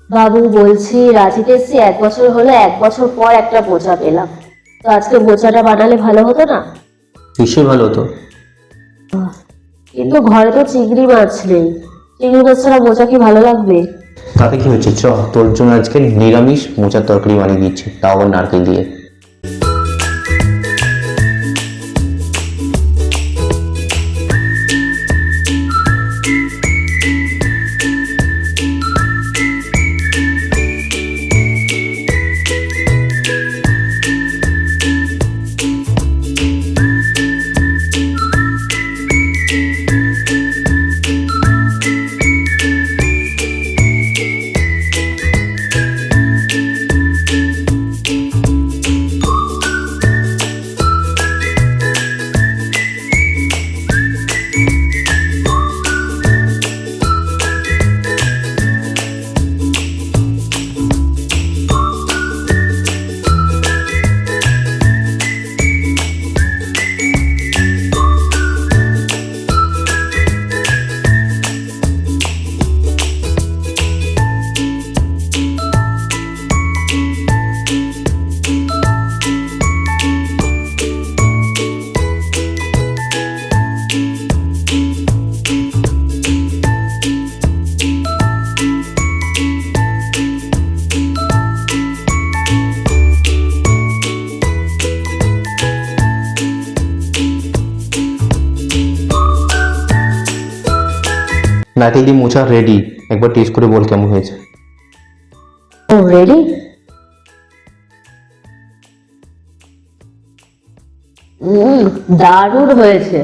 বাবু বলছি রাঁচিতে এসছি 1 বছর হলো, 1 বছর পর একটা বোচা পেলাম। তো আজকে বোচাটা বানালে ভালো হতো না? নিশ্চয়ই ভালো হতো। কিন্তু ঘরে তো চিংড়ি মাছ নেই। চিংড়ি মাছ ছাড়া বোচা কি ভালো লাগবে? তাতে কি হচ্ছে, চ তোর জন্য আজকে নিরামিষ মোচার তরকারি বানিয়ে দিচ্ছি, তাও আবার নারকেল দিয়ে। নারকেল দিয়ে মোচা রেডি, একবার টেস্ট করে বল কেমন হয়েছে। ও রেডি। দারুণ হয়েছে।